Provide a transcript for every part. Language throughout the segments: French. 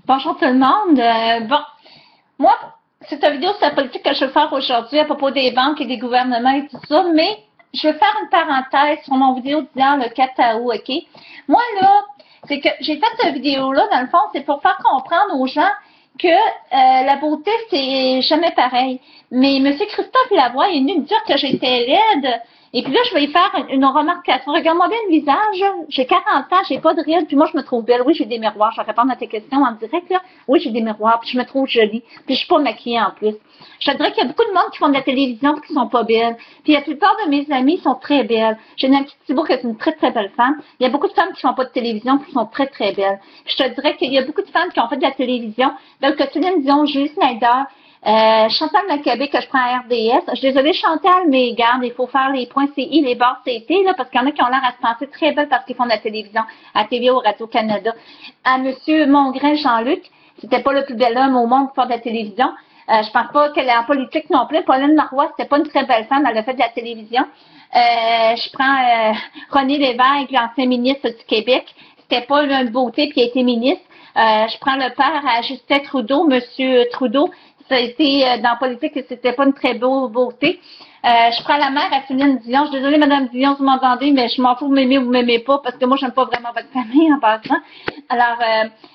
Bonjour tout le monde. Bon, moi, c'est une vidéo sur la politique que je veux faire aujourd'hui à propos des banques et des gouvernements et tout ça, mais je veux faire une parenthèse sur mon vidéo d'hier, le 4 août, OK? Moi, là, c'est que j'ai fait cette vidéo-là, dans le fond, c'est pour faire comprendre aux gens que la beauté, c'est jamais pareil. Mais M. Christophe Lavoie est venu me dire que j'étais laide. Et puis là, je vais y faire une remarque. Regarde-moi bien le visage. J'ai 40 ans, j'ai pas de rides, puis moi, je me trouve belle. Oui, j'ai des miroirs. Je vais répondre à tes questions en direct, là. Oui, j'ai des miroirs, puis je me trouve jolie. Puis je suis pas maquillée en plus. Je te dirais qu'il y a beaucoup de monde qui font de la télévision et qui sont pas belles. Puis la plupart de mes amis sont très belles. J'ai une petite Thibault qui est une très, très belle femme. Il y a beaucoup de femmes qui font pas de télévision et qui sont très, très belles. Je te dirais qu'il y a beaucoup de femmes qui ont fait de la télévision. Donc, Céline Dion, Julie Snyder, Chantal Maccabé que je prends à RDS. Je suis désolée Chantal, mais garde, il faut faire les points CI, les barres CT, là, parce qu'il y en a qui ont l'air à se penser très belles parce qu'ils font de la télévision à TV ou Radio-Canada. À Monsieur Mongrain Jean-Luc, c'était pas le plus bel homme au monde pour faire de la télévision. Je pense pas qu'elle est en politique non plus. Pauline Marois, c'était pas une très belle femme, elle a fait de la télévision. Je prends René Lévesque, l'ancien ministre du Québec. C'était pas une beauté, puis il a été ministre. Je prends le père à Justin Trudeau, Monsieur Trudeau. Ça a été dans la politique et c'était pas une très beau beauté. Je prends la mère à Céline Dion. Je suis désolée, Madame Dion, vous m'entendez, mais je m'en fous, vous m'aimez ou vous m'aimez pas, parce que moi, j'aime pas vraiment votre famille en passant. Alors,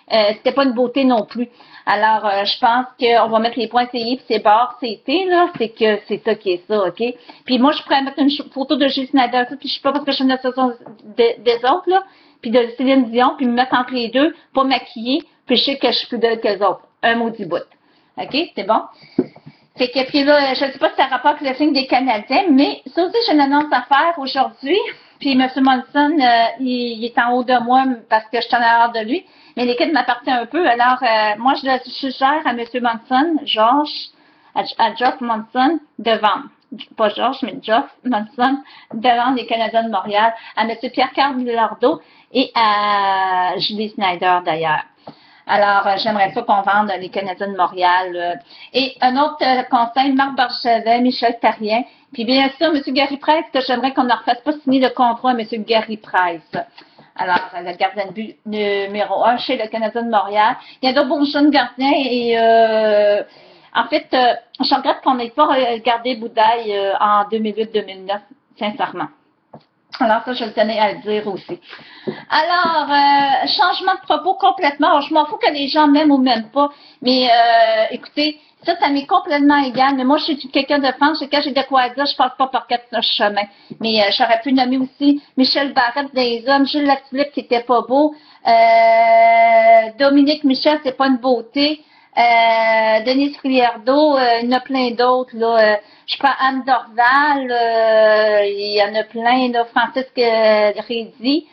c'était pas une beauté non plus. Alors, je pense qu'on va mettre les points CI et ces barres CT, là, c'est que c'est ça qui est ça, OK? Puis moi, je pourrais mettre une photo de Julie Snyder, puis je sais pas parce que je suis une association des autres, là, puis de Céline Dion, puis me mettre entre les deux, pas maquiller, puis je sais que je suis plus belle que les autres. Un maudit bout. OK, c'est bon? Fait que, puis là, je ne sais pas si ça rapporte le signe des Canadiens, mais ça aussi, j'ai une annonce à faire aujourd'hui. Puis M. Monson, il est en haut de moi parce que je suis en arrière de lui. Mais l'équipe m'appartient un peu. Alors, moi, je suggère à M. Monson, à Geoff Monson, de vendre. Pas Georges, mais Geoff Monson, de vendre les Canadiens de Montréal, à M. Pierre-Carl Bilardeau et à Julie Snyder, d'ailleurs. Alors, j'aimerais ça qu'on vende les Canadiens de Montréal. Et un autre conseil, Marc Barchevet, Michel Therrien, puis bien sûr, M. Gary Price, que j'aimerais qu'on ne refasse pas signer le contrat à M. Gary Price. Alors, le gardien de but numéro 1 chez le Canadien de Montréal. Il y a d'autres bons jeunes gardiens et en fait, je regrette qu'on n'ait pas regardé Boudaille en 2008-2009, sincèrement. Alors ça, je le tenais à le dire aussi. Alors, changement de propos complètement. Alors, je m'en fous que les gens m'aiment ou m'aiment pas. Mais écoutez, ça m'est complètement égal. Mais moi, je suis quelqu'un de France. Quand j'ai de quoi dire, je passe pas par quatre chemins. Mais j'aurais pu nommer aussi Michel Barrette des hommes, Gilles Latulippe qui était pas beau. Dominique Michel, c'est pas une beauté. Denise Filiardeau, il y en a plein d'autres, là. Je prends Anne Dorval, il y en a plein, là. Francisque Rédy.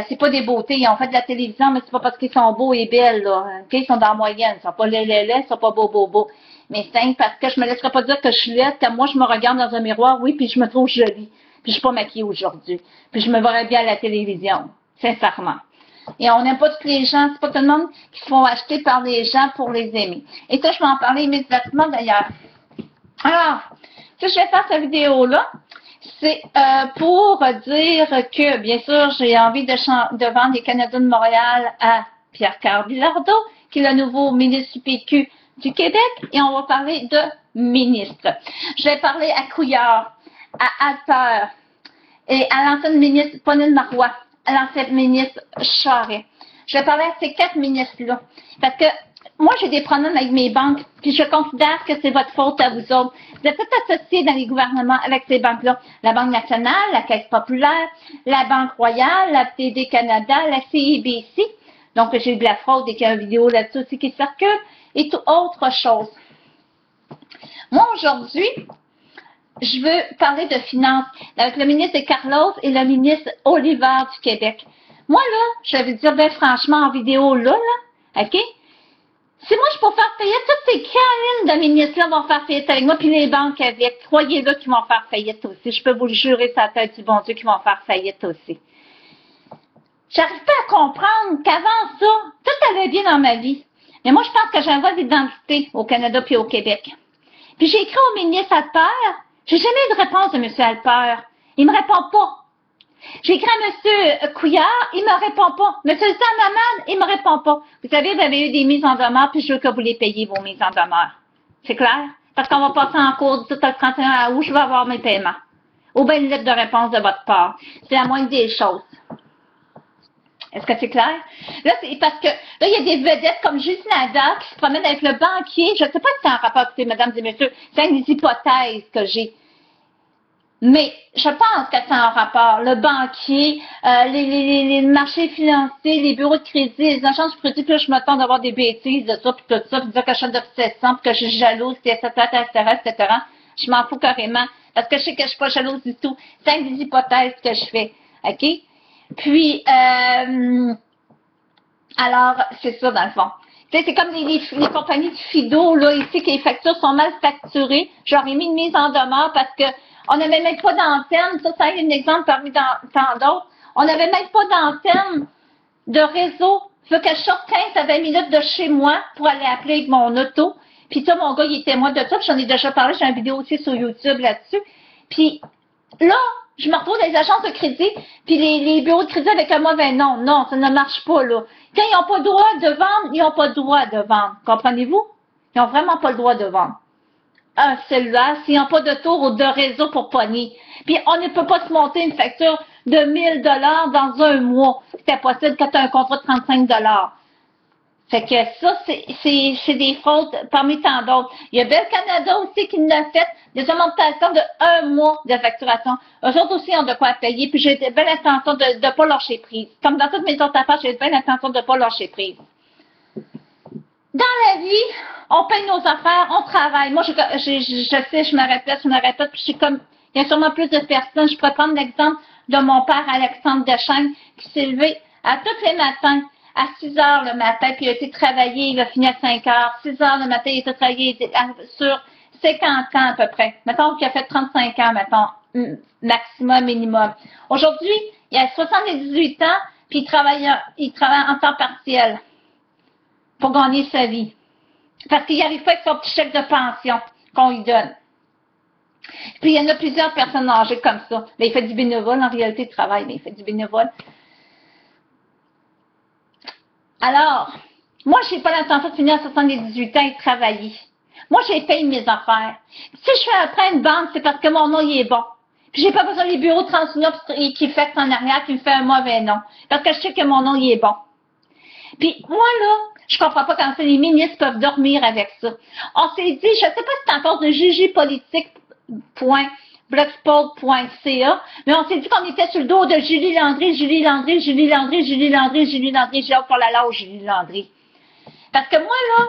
C'est pas des beautés, ils ont fait de la télévision, mais c'est pas parce qu'ils sont beaux et belles, là. Okay? Ils sont dans la moyenne, ils sont pas ils sont pas beaux. Mais c'est parce que je me laisserai pas dire que je suis laide, que moi, je me regarde dans un miroir, oui, puis je me trouve jolie. Puis je suis pas maquillée aujourd'hui. Puis je me verrais bien à la télévision. Sincèrement. Et on n'aime pas tous les gens, c'est pas tout le monde qui se font acheter par les gens pour les aimer. Et ça, je vais en parler immédiatement d'ailleurs. Alors, si je vais faire cette vidéo-là, c'est pour dire que, bien sûr, j'ai envie de vendre les Canadiens de Montréal à Pierre-Carl Bilardeau, qui est le nouveau ministre du PQ du Québec, et on va parler de ministre. Je vais parler à Couillard, à Alter, et à l'ancienne ministre Pauline Marois, à l'ancienne ministre Charest. Je vais parler à ces quatre ministres-là. Parce que moi, j'ai des problèmes avec mes banques, puis je considère que c'est votre faute à vous autres. Vous êtes tous associés dans les gouvernements avec ces banques-là. La Banque nationale, la Caisse populaire, la Banque royale, la TD Canada, la CIBC. Donc, j'ai eu de la fraude et qu'il y a une vidéo là-dessus aussi qui circule, et tout autre chose. Moi, aujourd'hui, je veux parler de finances avec le ministre Carlos et le ministre Oliver du Québec. Moi, là, je vais vous dire bien franchement en vidéo là, OK? Si moi, je peux faire faillite, toutes ces canines de ministres-là vont faire faillite avec moi, puis les banques avec, croyez-le qu'ils vont faire faillite aussi. Je peux vous le jurer, sur la tête du bon Dieu, qu'ils vont faire faillite aussi. J'arrive pas à comprendre qu'avant ça, tout allait bien dans ma vie. Mais moi, je pense que j'ai un vol d'identité au Canada puis au Québec. Puis j'ai écrit au ministre Alper. J'ai jamais eu de réponse de M. Alper. Il me répond pas. J'ai écrit à M. Couillard, il me répond pas. M. Zimmerman, il me répond pas. Vous savez, vous avez eu des mises en demeure, puis je veux que vous les payiez, vos mises en demeure. C'est clair? Parce qu'on va passer en cours tout le 31 août, je vais avoir mes paiements. Ou bien une lettre de réponse de votre part. C'est la moindre des choses. Est-ce que c'est clair? Là, c'est parce que, là, il y a des vedettes comme Justine Ada qui se promènent avec le banquier. Je ne sais pas si c'est en rapport, écoutez, mesdames et messieurs, c'est une hypothèse que j'ai. Mais je pense que c'est en rapport. Le banquier, les marchés financiers, les bureaux de crédit, les agences de crédit, puis là, je m'attends d'avoir des bêtises de ça, puis tout ça, puis dire que je suis d'obsession, puis que je suis jalouse, etc., etc. Je m'en fous carrément, parce que je sais que je suis pas jalouse du tout. C'est des hypothèses que je fais. OK? Puis, alors, c'est ça, dans le fond. Tu sais, c'est comme les compagnies de Fido, là, ici, que les factures sont mal facturées. J'aurais mis une mise en demeure parce que on n'avait même pas d'antenne. Ça est un exemple parmi tant d'autres. On n'avait même pas d'antenne de réseau. Fait que je sorte 15 à 20 minutes de chez moi pour aller appeler avec mon auto. Puis ça, mon gars, il est témoin de ça. Puis j'en ai déjà parlé. J'ai une vidéo aussi sur YouTube là-dessus. Puis là, je me retrouve dans les agences de crédit, puis les bureaux de crédit avec un mauvais nom. Non, ça ne marche pas, là. Quand ils n'ont pas le droit de vendre, ils n'ont pas le droit de vendre. Comprenez-vous? Ils n'ont vraiment pas le droit de vendre un cellulaire s'ils n'ont pas de tour ou de réseau pour pogner. Puis on ne peut pas se monter une facture de 1000 $ dans un mois. C'est impossible quand tu as un contrat de 35 $. Fait que ça, c'est des fraudes parmi tant d'autres. Il y a Bell Canada aussi qui nous a fait des augmentations de 1 mois de facturation. Eux autres aussi ont de quoi payer, puis j'ai bien l'intention de ne pas lâcher prise. Comme dans toutes mes autres affaires, j'ai bien l'intention de ne pas lâcher prise. Dans la vie, on paye nos affaires, on travaille. Moi, je sais, je me répète, puis je suis comme, il y a sûrement plus de personnes. Je pourrais prendre l'exemple de mon père, Alexandre Deschênes, qui s'est levé à tous les matins, à 6 heures le matin, puis il a été travaillé, il a fini à 5 heures. 6 heures le matin, il a été travaillé sur 50 ans à peu près. Mettons qu'il a fait 35 ans, mettons, maximum, minimum. Aujourd'hui, il a 78 ans, puis il travaille en temps partiel pour gagner sa vie. Parce qu'il n'y arrive pas avec son petit chèque de pension qu'on lui donne. Puis il y en a plusieurs personnes âgées comme ça. Mais il fait du bénévole, en réalité, il travaille, mais il fait du bénévole. Alors, moi, je n'ai pas l'intention de finir à 78 ans et de travailler. Moi, j'ai payé mes affaires. Si je fais après une banque, c'est parce que mon nom, il est bon. Puis j'ai pas besoin des bureaux de transunion qui fait en arrière, qui me fait un mauvais nom. Parce que je sais que mon nom, il est bon. Puis moi, là, je comprends pas quand les ministres peuvent dormir avec ça. On s'est dit, je sais pas si c'est encore de jjpolitique.blogspot.ca, mais on s'est dit qu'on était sur le dos de Julie Landry, j'ai hâte pour la lâche, Julie Landry. Parce que moi, là,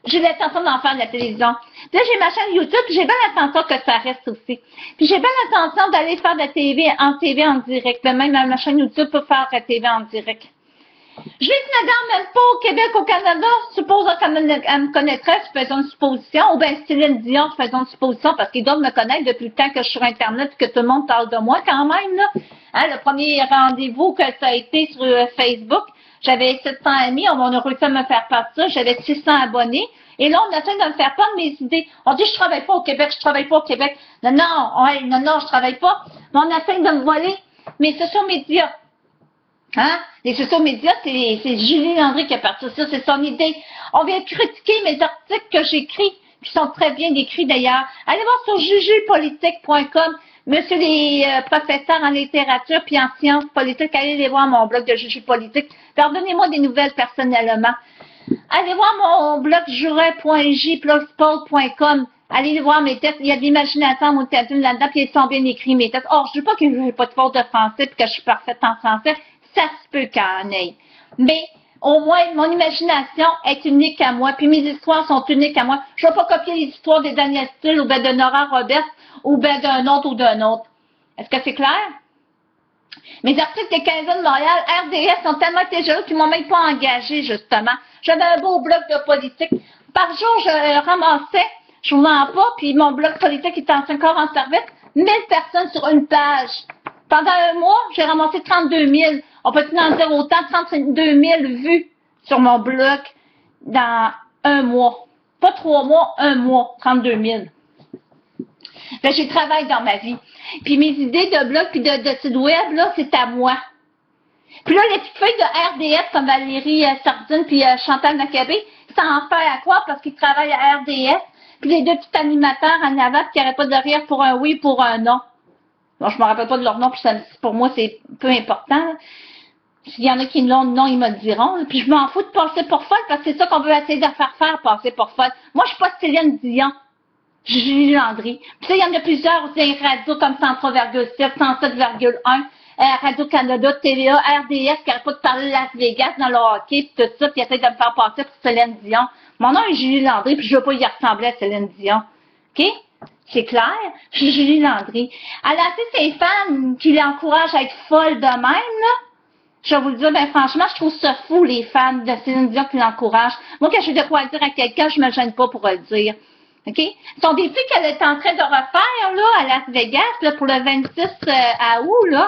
j'ai l'intention d'en faire de la télévision. Puis là, j'ai ma chaîne YouTube, puis j'ai bien l'intention que ça reste aussi. Puis j'ai bien l'intention d'aller faire de la TV en direct. Même ma chaîne YouTube peut faire de la TV en direct. Je vais te même pas au Québec, au Canada, supposant qu'elle me connaîtrait, faisons une supposition, ou bien Céline Dion, faisons une supposition, parce qu'ils doivent me connaître depuis le temps que je suis sur Internet et que tout le monde parle de moi quand même, là. Hein, le premier rendez-vous que ça a été sur Facebook, j'avais 700 amis, on a réussi à me faire part de ça, j'avais 600 abonnés, et là, on essaie de me faire part de mes idées. On dit, je travaille pas au Québec, je travaille pas au Québec. Non, je travaille pas. Mais on essaie de me voler mes sociaux médias. Hein? Les sociaux médias, c'est Julie Landry qui a parti ça, c'est son idée. On vient critiquer mes articles que j'écris, qui sont très bien écrits d'ailleurs. Allez voir sur jujupolitique.com. Monsieur les professeurs en littérature puis en sciences politiques, allez les voir mon blog de Juju Politique. Alors, donnez-moi des nouvelles personnellement. Allez voir mon blog juret.jblogspot.com. Allez voir mes textes. Il y a de l'imagination, mon texte là-dedans, puis ils sont bien écrits, mes textes. Or, je ne dis pas que je n'ai pas de faute de français et que je suis parfaite en français. Ça se peut qu'il y en ait. Mais, au moins, mon imagination est unique à moi, puis mes histoires sont uniques à moi. Je ne vais pas copier les histoires de Daniel Steele ou bien de Nora Roberts ou bien d'un autre ou d'un autre. Est-ce que c'est clair? Mes articles des 15 ans de Montréal, RDS, sont tellement intelligents qu'ils ne m'ont même pas engagé, justement. J'avais un beau blog de politique. Par jour, je ramassais, je vous mens pas, puis mon blog politique était encore en service, 1000 personnes sur une page. Pendant un mois, j'ai ramassé 32 000. On peut en dire autant, 32 000 vues sur mon blog dans un mois. Pas 3 mois, un mois, 32 000. Ben, j'ai travaillé dans ma vie. Puis mes idées de blog puis de site web, là, c'est à moi. Puis là, les petites filles de RDS, comme Valérie Sardine puis Chantal Maccabé, ça en fait à quoi parce qu'ils travaillent à RDS. Puis les deux petits animateurs en avant qui n'arrêtent pas de rire pour un oui, pour un non. Bon, je me rappelle pas de leur nom, puis ça, pour moi, c'est peu important. Là. S'il y en a qui l'ont, non, ils me le diront. Là. Puis je m'en fous de passer pour folle, parce que c'est ça qu'on veut essayer de faire passer pour folle. Moi, je suis pas Céline Dion. Je suis Julie Landry. Puis ça, il y en a plusieurs des radios comme 103,7, 107,1, Radio-Canada, TVA, RDS, qui n'arrêtent pas de parler de Las Vegas dans le hockey, puis tout ça, puis essayent de me faire passer pour Céline Dion. Mon nom est Julie Landry, puis je veux pas y ressembler à Céline Dion. OK? C'est clair? Je suis Julie Landry. Elle a assez ses fans qui l'encouragent à être folle de même, là. Je vais vous le dire, ben franchement, je trouve ça fou, les fans de Céline Dion qui l'encouragent. Moi, quand j'ai de quoi dire à quelqu'un, je me gêne pas pour le dire. OK? Son défi qu'elle est en train de refaire, là, à Las Vegas, là, pour le 26 août, là,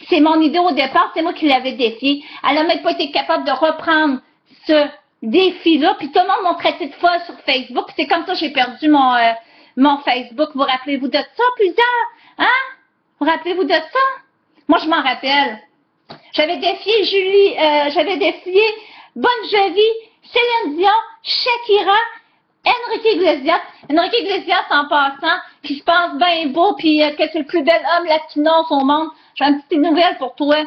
c'est mon idée au départ, c'est moi qui l'avais défié. Elle n'a même pas été capable de reprendre ce défi-là, puis tout le monde m'a traité de folle sur Facebook, c'est comme ça que j'ai perdu mon Facebook. Vous rappelez-vous de ça, plusieurs? Hein? Vous rappelez-vous de ça? Moi, je m'en rappelle. J'avais défié Bon Jovi, Céline Dion, Shakira, Enrique Iglesias. Enrique Iglesias, en passant, qui se pense bien beau, puis que c'est le plus bel homme latinos au monde. J'ai une petite nouvelle pour toi.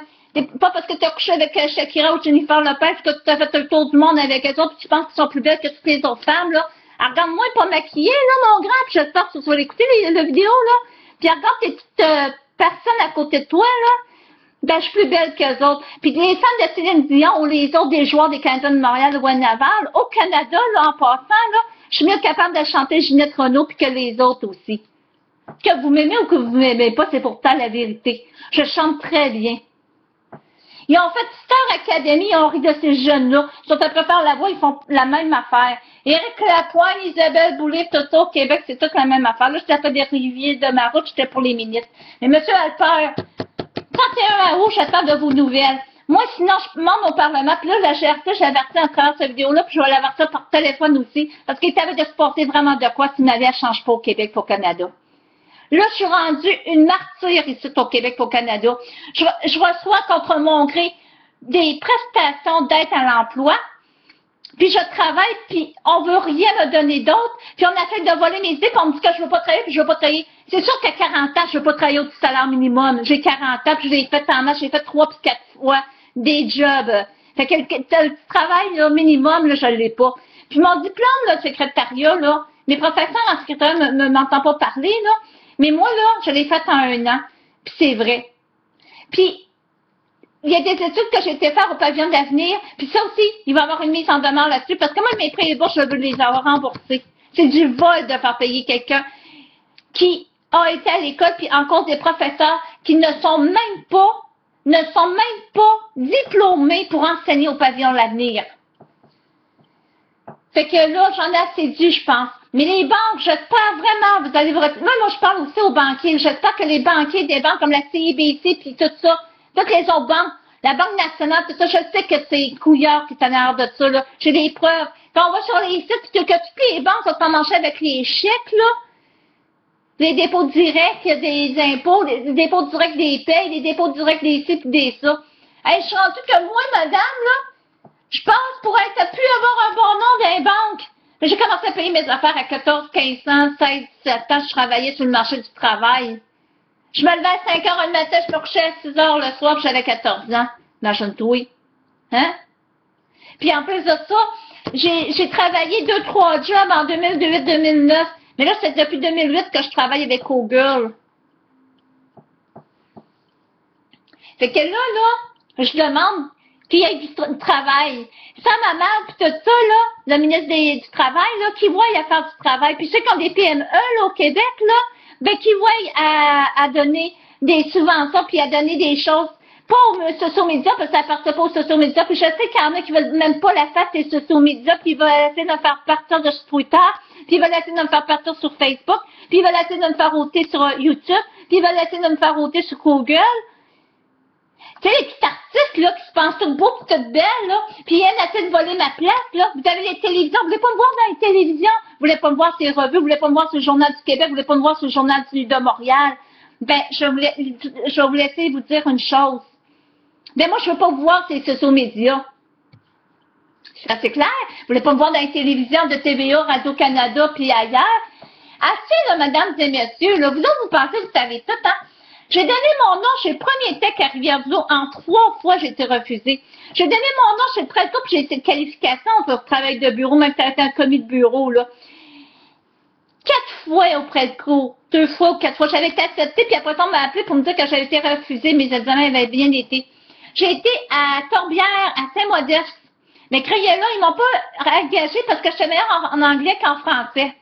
Pas parce que tu as couché avec Shakira ou Jennifer Lopez que tu as fait le tour du monde avec eux autres, puis tu penses qu'ils sont plus belles que toutes les autres femmes, là. Alors, regarde-moi pas maquillée, là, mon grand, puis j'espère que tu vas l'écouter, la vidéo, là. Puis regarde tes petites personnes à côté de toi, là. Ben, je suis plus belle qu'eux autres. Puis les fans de Céline Dion ou les autres des joueurs des Canadiens de Montréal ou à Naval, au Canada, là, en passant, là, je suis mieux capable de chanter Ginette Renault puis que les autres aussi. Que vous m'aimez ou que vous m'aimez pas, c'est pourtant la vérité. Je chante très bien. Ils ont fait Star Academy, ils ont ri de ces jeunes-là. Ils sont à préparer la voix, ils font la même affaire. Éric Lapointe, Isabelle Boulay, tout ça au Québec, c'est toute la même affaire. Là, j'étais à des rivières de ma route, j'étais pour les ministres. Mais M. Alpert, 31 août, j'attends de vos nouvelles. Moi, sinon, je demande au Parlement, puis là, la GRC, j'avertis à travers cette vidéo-là, puis je vais l'avertir par téléphone aussi, parce qu'il t'avait de se porter vraiment de quoi si ma vie ne change pas au Québec et au Canada. Là, je suis rendue une martyre ici au Québec et au Canada. Je reçois contre mon gré des prestations d'aide à l'emploi, puis je travaille, puis on veut rien me donner d'autre, puis on essaie de voler mes idées, puis on me dit que je veux pas travailler, puis je veux pas travailler. C'est sûr qu'à 40 ans, je veux pas travailler au salaire minimum. J'ai 40 ans, puis je l'ai fait en masse, j'ai fait 3 puis 4 fois des jobs. Fait que le travail là, minimum, là, je l'ai pas. Puis mon diplôme là, de secrétariat, là, mes professeurs en secrétariat ne m'entendent pas parler, là, mais moi, là, je l'ai fait en 1 an, puis c'est vrai. Puis, il y a des études que j'ai été faire au pavillon d'avenir, puis ça aussi, il va y avoir une mise en demeure là-dessus, parce que moi, mes prêts et bourses, je veux les avoir remboursés. C'est du vol de faire payer quelqu'un qui a été à l'école, puis en cause des professeurs qui ne sont même pas diplômés pour enseigner au pavillon de l'avenir. Fait que là, j'en ai assez dit, je pense. Mais les banques, j'espère vraiment, vous allez vous répéter. Moi, je parle aussi aux banquiers. J'espère que les banquiers des banques comme la CIBC puis tout ça, toutes les autres banques, la Banque nationale, tout ça, je sais que c'est couillard qui est en arrière de ça, là. J'ai des preuves. Quand on va sur les sites, que toutes les banques sont en marché avec les chèques, là, les dépôts directs, il y a des impôts, les dépôts directs des payes, les dépôts directs des ci pis des ça. Hey, je suis rendue que moi, madame, là, je pense pour être pu avoir un bon nom dans les banques. J'ai commencé à payer mes affaires à 14, 15 ans, 16, 17 ans, je travaillais sur le marché du travail. Je me levais à 5 heures le matin, je me couchais à 6 heures le soir, puis j'avais 14 ans. Imagine-toi. Hein? Puis en plus de ça, j'ai travaillé 2-3 jobs en 2008-2009. Mais là, c'est depuis 2008 que je travaille avec Google. Fait que là, je demande qu'il y ait du travail. Sans ma mère, puis tout ça, là, le ministre du Travail, là, qui voit à faire du travail. Puis ceux qui ont des PME, là, au Québec, là, ben, qui voient à donner des subventions, puis à donner des choses, pas aux social médias, parce que ça appartient pas aux social médias. Puis je sais qu'il y en a qui veulent même pas la faire, ces social médias, puis ils veulent essayer de me faire partir de Twitter, puis ils veulent essayer de me faire partir sur Facebook, puis ils veulent essayer de me faire ôter sur YouTube, puis ils veulent essayer de me faire ôter sur Google. Tu sais, les petits artistes, là, qui se pensent toutes beaux pis toutes belles, là, puis elles essaient de voler ma place, là. Vous avez les télévisions, vous voulez pas me voir dans les télévisions, vous voulez pas me voir sur les revues, vous voulez pas me voir sur le Journal du Québec, vous voulez pas me voir sur le Journal de Montréal. Ben, je vais vous laisser vous dire une chose. Ben, moi, je veux pas vous voir sur les sociaux médias. C'est clair? Vous voulez pas me voir dans les télévisions de TVA, Radio-Canada, puis ailleurs. Assez, là, mesdames et messieurs, là, vous autres, vous pensez que vous savez tout, hein? J'ai donné mon nom chez le Premier Tech à Rivière-du-Loup. En 3 fois, j'ai été refusée. J'ai donné mon nom chez le Prelco, puis j'ai été de qualification pour travail de bureau, même si c'était un commis de bureau, là. 4 fois au Prelco. 2 fois ou 4 fois. J'avais été acceptée, puis après ça, on m'a appelé pour me dire que j'avais été refusée. Mes examens avaient bien été. J'ai été à Corbière, à Saint-Modeste. Mais croyez-le, ils m'ont pas engagée parce que je suis meilleure en anglais qu'en français.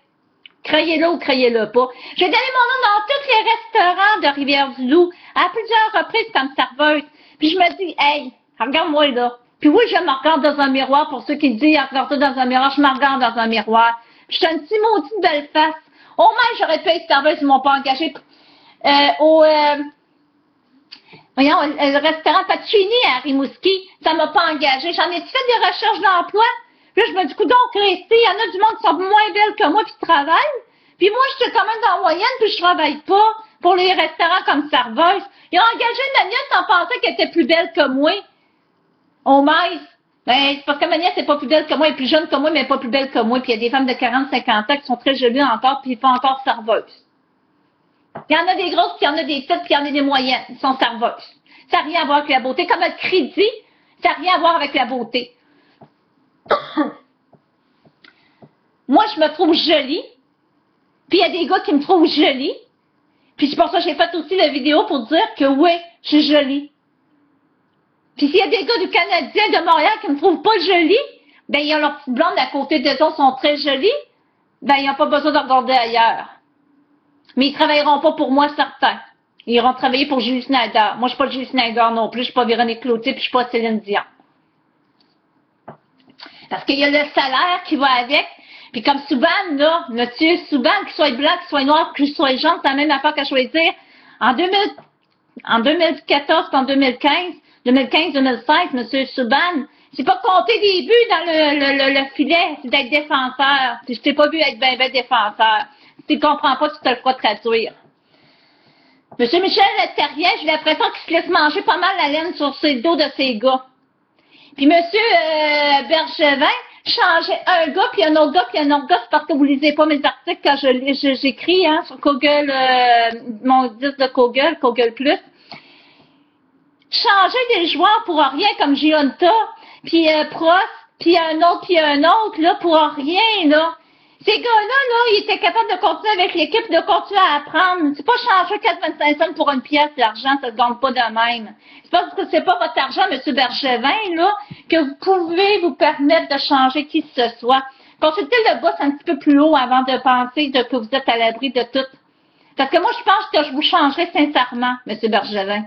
Croyez-le ou croyez-le pas. J'ai donné mon nom dans tous les restaurants de Rivière-du-Loup à plusieurs reprises comme serveuse. Puis je me dis, hey, regarde-moi là. Puis oui, je me regarde dans un miroir. Pour ceux qui disent, regarde-toi dans un miroir, je me regarde dans un miroir. Puis je suis un petit maudit belle face. Au moins, j'aurais pu être serveuse, ils m'ont pas engagée. Voyons, le restaurant Pacini à Rimouski, ça m'a pas engagée. J'en ai fait des recherches d'emploi. Puis là, je me dis, donc, Christy, il y en a du monde qui sont moins belles que moi puis qui travaillent. Puis moi, je suis quand même dans la moyenne puis je travaille pas pour les restaurants comme serveuse. Ils ont engagé ma nièce en pensant qu'elle était plus belle que moi. Au mais, ben, c'est parce que ma nièce n'est pas plus belle que moi, elle est plus jeune que moi, mais elle n'est pas plus belle que moi. Puis il y a des femmes de 40, 50 ans qui sont très jolies encore puis ils font encore serveuse. Il y en a des grosses, puis il y en a des petites, puis il y en a des moyennes. Ils sont serveuses. Ça n'a rien à voir avec la beauté. Comme le crédit, ça n'a rien à voir avec la beauté. Moi, je me trouve jolie. Puis il y a des gars qui me trouvent jolie. Puis c'est pour ça que j'ai fait aussi la vidéo pour dire que oui, je suis jolie. Puis s'il y a des gars du Canadien de Montréal qui me trouvent pas jolie, ben ils ont leurs petites blondes à côté d'eux autres sont très jolies, ben ils n'ont pas besoin de regarder ailleurs. Mais ils travailleront pas pour moi, certains. Ils iront travailler pour Julie Snyder. Moi, je suis pas Julie Snyder non plus. Je suis pas Véronique Cloutier, puis je suis pas Céline Dion. Parce qu'il y a le salaire qui va avec. Puis comme Souban, là, monsieur Souban, qu'il soit blanc, qu'il soit noir, qu'il soit jaune, c'est la même affaire qu'à choisir. En 2014 et en 2015, 2016, monsieur Souban, c'est pas compter des buts dans le filet, c'est d'être défenseur. Puis je t'ai pas vu être ben défenseur. Si tu ne comprends pas, tu te le feras traduire. Monsieur Michel Terrien, j'ai l'impression qu'il se laisse manger pas mal la laine sur le dos de ses gars. Puis monsieur Bergevin, changeait un gars, puis un autre gars, puis un autre gars, c'est parce que vous lisez pas mes articles quand j'écris sur Google, mon disque de Google Plus. Changer des joueurs pour rien, comme Giunta, puis Prost, puis un autre, là, pour rien, là. Ces gars-là, là, ils étaient capables de continuer avec l'équipe, de continuer à apprendre. C'est pas changer 4,25 cents pour une pièce d'argent, ça se gagne pas de même. C'est parce que c'est pas votre argent, M. Bergevin, là, que vous pouvez vous permettre de changer qui que ce soit. Consultez le boss un petit peu plus haut avant de penser que vous êtes à l'abri de tout. Parce que moi, je pense que je vous changerai sincèrement, M. Bergevin.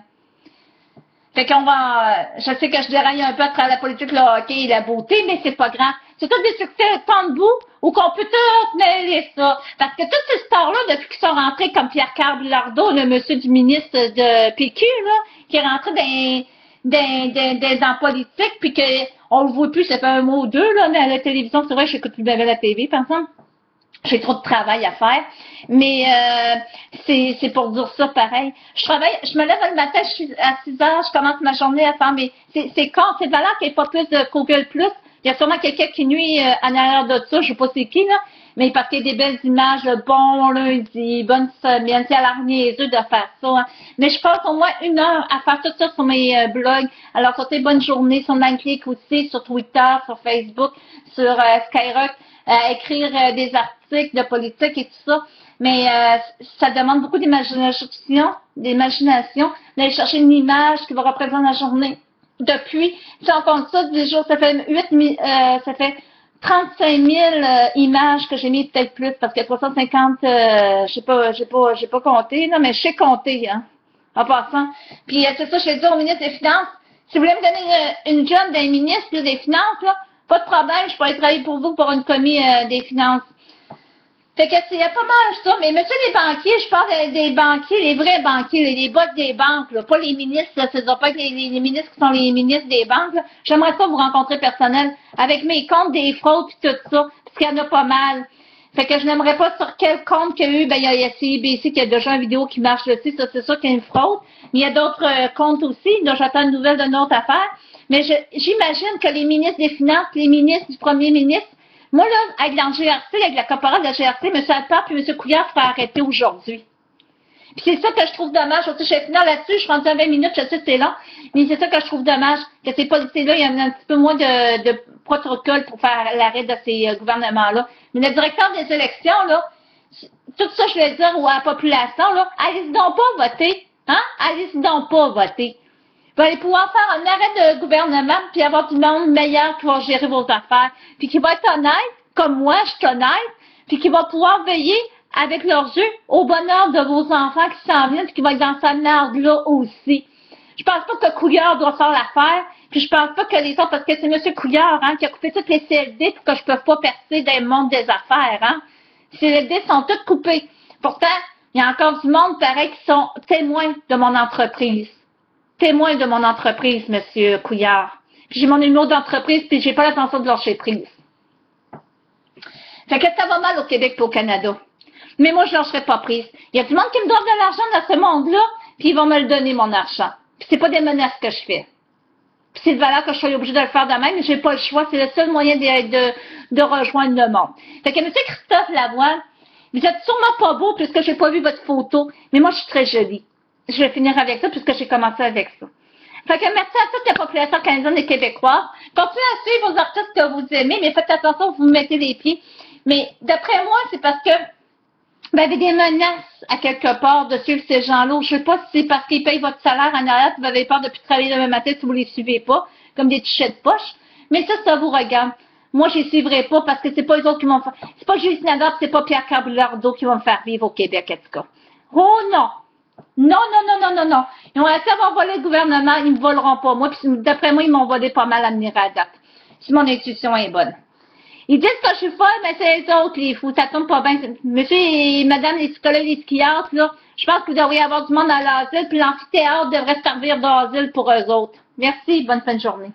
Fait qu'on va, je sais que je déraille un peu à travers la politique, le hockey et la beauté, mais c'est pas grave. C'est tous des succès tant de bout où qu'on peut tout mêler ça. Parce que toutes ces stars-là, depuis qu'ils sont rentrés comme Pierre-Carl Bilardeau, le monsieur du ministre de PQ, là, qui est rentré dans politique, puis qu'on le voit plus, ça fait un mois ou deux, là, à la télévision. C'est vrai, j'écoute plus bien la TV, par exemple. J'ai trop de travail à faire. Mais c'est pour dire ça pareil. Je me lève le matin, je suis à 6 heures, je commence ma journée à faire, mais c'est con, c'est valeur qu'il n'y ait pas plus de Google Plus. Il y a sûrement quelqu'un qui nuit en arrière de ça, je sais pas c'est qui, là, mais parce qu'il y a des belles images, bon lundi, bonne semaine, c'est à la niaiseux de faire ça. Hein. Mais je passe au moins 1 heure à faire tout ça sur mes blogs. Alors, côté bonne journée, sur MindClick aussi, sur Twitter, sur Facebook, sur Skyrock, à écrire des articles de politique et tout ça. Mais ça demande beaucoup d'imagination, d'aller chercher une image qui va représenter la journée. Depuis, si on compte ça, 10 jours, ça fait 35 000 images que j'ai mis, peut-être plus, parce que 350, j'ai pas compté, là, mais je sais compter, hein, en passant. Puis c'est ça, je vais dire au ministre des Finances, si vous voulez me donner une job d'un ministre là, des Finances, là, pas de problème, je pourrais travailler pour vous pour une commis des Finances. Fait que c'est pas mal ça. Mais monsieur les banquiers, je parle des banquiers, les vrais banquiers, les boss des banques, là, pas les ministres, là, ce ne pas les ministres qui sont les ministres des banques. J'aimerais ça vous rencontrer personnel avec mes comptes des fraudes et tout ça, parce qu'il y en a pas mal. Fait que je n'aimerais pas sur quel compte qu'il y a eu, ben il y a CIBC qui a déjà une vidéo qui marche dessus, ça c'est sûr qu'il y a une fraude. Mais il y a d'autres comptes aussi, donc j'attends une nouvelle d'une autre affaire. Mais j'imagine que les ministres des Finances, les ministres du Premier ministre, moi, là, avec la GRC, avec la caporale de la GRC, M. Alpert et M. Couillard seraient arrêtés aujourd'hui. Puis c'est ça que je trouve dommage. Aussi, je suis finale là-dessus, je suis rendue à 20 minutes, je sais que c'est long, mais c'est ça que je trouve dommage, que ces policiers-là, il y a un petit peu moins de protocole pour faire l'arrêt de ces gouvernements-là. Mais le directeur des élections, là, tout ça, je vais dire à la population, là, allez-y donc pas voter. Hein? Allez-y donc pas voter. Vous allez pouvoir faire un arrêt de gouvernement puis avoir du monde meilleur qui va gérer vos affaires. Puis qui va être honnête, comme moi, je suis honnête, puis qui va pouvoir veiller avec leurs yeux au bonheur de vos enfants qui s'en viennent puis qui vont être dans sa merde-là aussi. Je pense pas que Couillard doit faire l'affaire, puis je pense pas que les autres, parce que c'est M. Couillard, hein, qui a coupé toutes les CLD pour que je ne peux pas percer dans le monde des affaires, hein. Les CLD sont toutes coupées. Pourtant, il y a encore du monde pareil qui sont témoins de mon entreprise. Témoin de mon entreprise, M. Couillard. Puis j'ai mon numéro d'entreprise, puis j'ai pas l'intention de lâcher prise. Fait que ça va mal au Québec et au Canada. Mais moi, je lâcherai pas prise. Il y a du monde qui me donne de l'argent dans ce monde-là, puis ils vont me le donner, mon argent. Puis c'est pas des menaces que je fais. Puis c'est de valeur que je sois obligée de le faire de même, mais j'ai pas le choix. C'est le seul moyen de rejoindre le monde. Fait que M. Christophe Lavoie, vous êtes sûrement pas beau puisque j'ai pas vu votre photo, mais moi, je suis très jolie. Je vais finir avec ça puisque j'ai commencé avec ça. Fait que merci à toute la population canadienne et québécoise. Continuez à suivre vos artistes que vous aimez, mais faites attention, vous mettez les pieds. Mais d'après moi, c'est parce que vous avez des menaces à quelque part de suivre ces gens-là. Je sais pas si c'est parce qu'ils payent votre salaire en arrière, vous avez peur depuis travailler demain matin si vous les suivez pas, comme des tichettes de poche. Mais ça vous regarde. Moi, je les suivrai pas parce que c'est pas les autres qui m'ont fait. C'est pas Julie Snyder, c'est pas Pierre Carboulardeau qui vont me faire vivre au Québec, en tout cas. Oh non! Non. Ils ont essayé d'avoir volé le gouvernement, ils ne me voleront pas. Moi, puis d'après moi, ils m'ont volé pas mal à venir à date. Si mon intuition est bonne. Ils disent que je suis folle, mais c'est les autres, les fous. Ça tombe pas bien. Monsieur et madame les psychologues, les psychiatres, là, je pense que vous devriez avoir du monde à l'asile, puis l'amphithéâtre devrait servir d'asile pour eux autres. Merci, bonne fin de journée.